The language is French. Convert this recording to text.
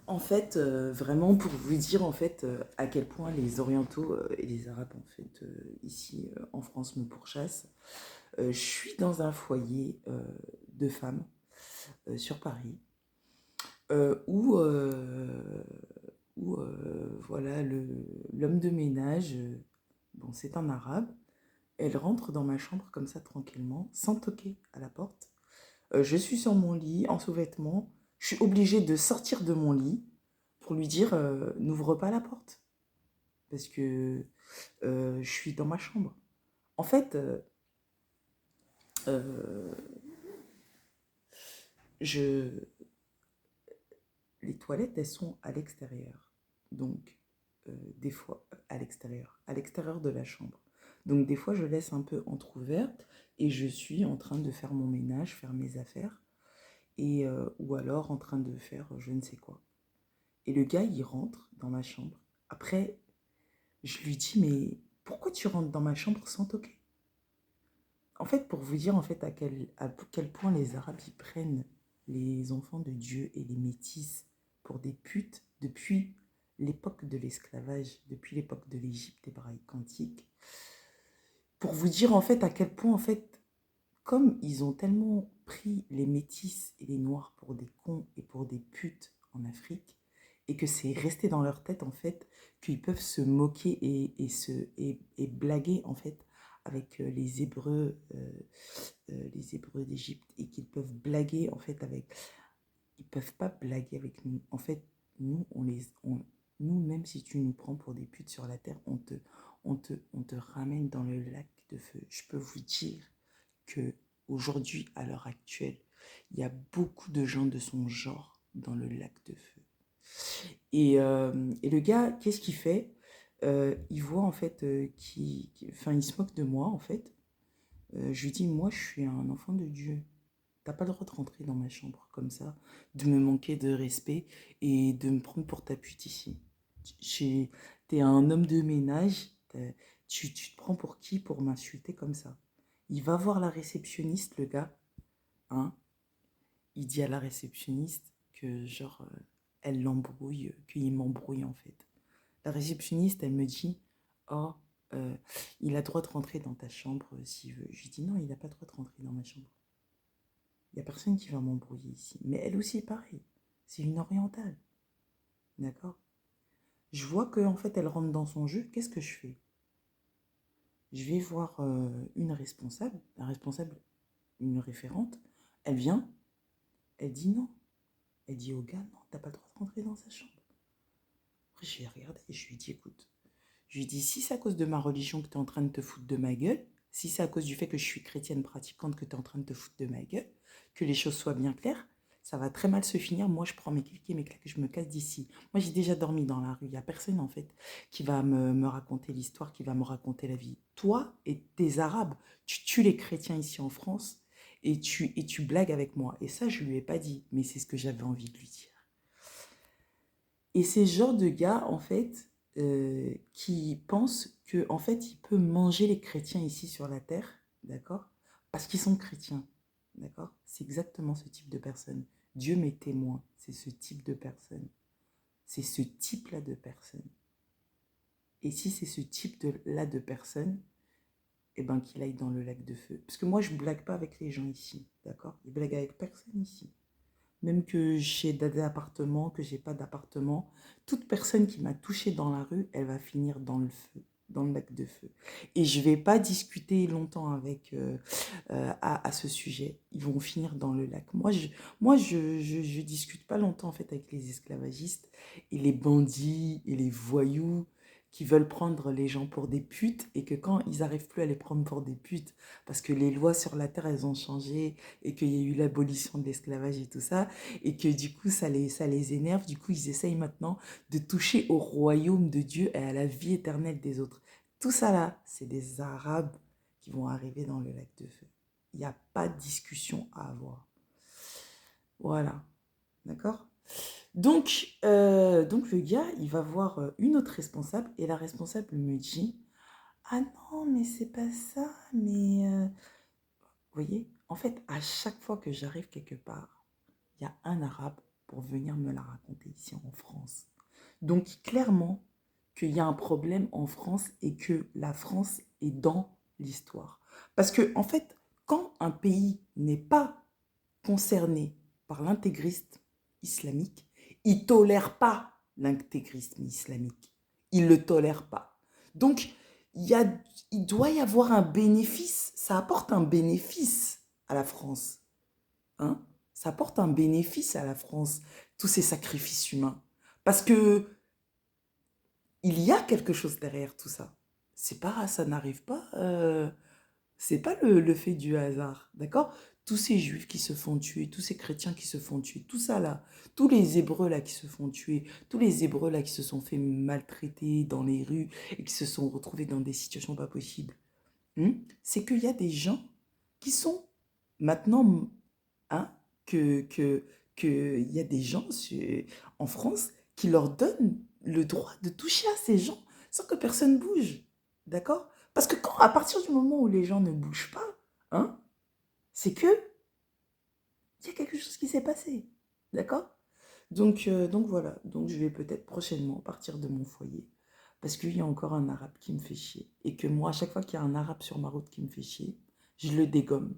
En fait, vraiment pour vous dire en fait à quel point les Orientaux et les Arabes en fait ici en France me pourchassent. Je suis dans un foyer de femmes sur Paris où, voilà l'homme de ménage, bon c'est un Arabe, elle rentre dans ma chambre comme ça tranquillement sans toquer à la porte. Je suis sur mon lit en sous-vêtements, je suis obligée de sortir de mon lit pour lui dire n'ouvre pas la porte parce que je suis dans ma chambre. En fait, euh, je, les toilettes, elles sont à l'extérieur. Donc, des fois, à l'extérieur de la chambre. Donc, des fois, je laisse un peu entrouverte et je suis en train de faire mon ménage, faire mes affaires, et, ou alors en train de faire je ne sais quoi. Et le gars, il rentre dans ma chambre. Après, je lui dis, mais pourquoi tu rentres dans ma chambre sans toquer? En fait, pour vous dire en fait à quel point les Arabes ils prennent les enfants de Dieu et les métis pour des putes depuis l'époque de l'esclavage, depuis l'époque de l'Égypte hébraïque antique. Pour vous dire en fait à quel point en fait, comme ils ont tellement pris les métis et les noirs pour des cons et pour des putes en Afrique, et que c'est resté dans leur tête en fait, qu'ils peuvent se moquer et blaguer en fait avec les Hébreux d'Égypte et qu'ils peuvent blaguer en fait avec. Ils peuvent pas blaguer avec nous. En fait, nous, nous, même si tu nous prends pour des putes sur la terre, on te ramène dans le lac de feu. Je peux vous dire que aujourd'hui, à l'heure actuelle, il y a beaucoup de gens de son genre dans le lac de feu. Et le gars, qu'est-ce qu'il fait? Il voit en fait enfin, il se moque de moi en fait. Je lui dis, moi, je suis un enfant de Dieu. T'as pas le droit de rentrer dans ma chambre comme ça, de me manquer de respect et de me prendre pour ta pute ici. T'es un homme de ménage, tu te prends pour qui pour m'insulter comme ça? Il va voir la réceptionniste, le gars, hein. Il dit à la réceptionniste que, genre, elle l'embrouille, qu'il m'embrouille en fait. La réceptionniste, elle me dit, oh, euh, il a droit de rentrer dans ta chambre s'il veut. Je lui dis, non, il n'a pas droit de rentrer dans ma chambre. Il n'y a personne qui va m'embrouiller ici. Mais elle aussi, pareil. C'est une orientale. D'accord? Je vois qu'en fait, elle rentre dans son jeu. Qu'est-ce que je fais? Je vais voir une responsable, la responsable, une référente. Elle vient, elle dit non. Elle dit au gars, non, t'as pas le droit de rentrer dans sa chambre. Après, je l'ai regardé et je lui ai dit, écoute, je lui ai dit, si c'est à cause de ma religion que tu es en train de te foutre de ma gueule, si c'est à cause du fait que je suis chrétienne pratiquante que tu es en train de te foutre de ma gueule, que les choses soient bien claires, ça va très mal se finir. Moi, je prends mes clics et mes claques, je me casse d'ici. Moi, j'ai déjà dormi dans la rue. Il n'y a personne, en fait, qui va me raconter l'histoire, qui va me raconter la vie. Toi et tes Arabes, tu tues les chrétiens ici en France et tu blagues avec moi. Et ça, je ne lui ai pas dit, mais c'est ce que j'avais envie de lui dire. Et c'est ce genre de gars, en fait, qui pense que, en fait, il peut manger les chrétiens ici sur la terre, d'accord? Parce qu'ils sont chrétiens, d'accord? C'est exactement ce type de personne. Dieu m'est témoin, c'est ce type de personne. C'est ce type-là de personne. Et si c'est ce type-là de personne, eh ben qu'il aille dans le lac de feu. Parce que moi, je blague pas avec les gens ici, d'accord? Je blague avec personne ici. Même que j'ai des appartements, que j'ai pas d'appartement, toute personne qui m'a touché dans la rue, elle va finir dans le feu, dans le lac de feu. Et je vais pas discuter longtemps avec à ce sujet. Ils vont finir dans le lac. Je discute pas longtemps en fait avec les esclavagistes et les bandits et les voyous qui veulent prendre les gens pour des putes et que quand ils arrivent plus à les prendre pour des putes parce que les lois sur la terre elles ont changé et qu'il y a eu l'abolition de l'esclavage et tout ça et que du coup ça les énerve, du coup ils essayent maintenant de toucher au royaume de Dieu et à la vie éternelle des autres. Tout ça là, c'est des Arabes qui vont arriver dans le lac de feu. Il n'y a pas de discussion à avoir. Voilà, d'accord? Donc le gars, il va voir une autre responsable et la responsable me dit, ah non, mais c'est pas ça, mais... Vous voyez, en fait, à chaque fois que j'arrive quelque part, il y a un arabe pour venir me la raconter ici en France. Donc, clairement, qu'il y a un problème en France et que la France est dans l'histoire. Parce que, en fait, quand un pays n'est pas concerné par l'intégrisme islamique, il ne tolère pas l'intégrisme islamique. Il ne le tolère pas. Donc, il doit y avoir un bénéfice. Ça apporte un bénéfice à la France. Hein? Ça apporte un bénéfice à la France, tous ces sacrifices humains. Parce que il y a quelque chose derrière tout ça. C'est pas, ça n'arrive pas, c'est pas le fait du hasard, d'accord? Tous ces juifs qui se font tuer, tous ces chrétiens qui se font tuer, tout ça là, tous les hébreux là qui se font tuer, tous les hébreux là qui se sont fait maltraiter dans les rues et qui se sont retrouvés dans des situations pas possibles, c'est qu'il y a des gens qui sont maintenant, hein, il y a des gens en France qui leur donnent le droit de toucher à ces gens sans que personne bouge. D'accord? Parce que à partir du moment où les gens ne bougent pas, hein, c'est que il y a quelque chose qui s'est passé. D'accord? Donc voilà. Donc je vais peut-être prochainement partir de mon foyer. Parce qu'il y a encore un arabe qui me fait chier. Et que moi, à chaque fois qu'il y a un arabe sur ma route qui me fait chier, je le dégomme.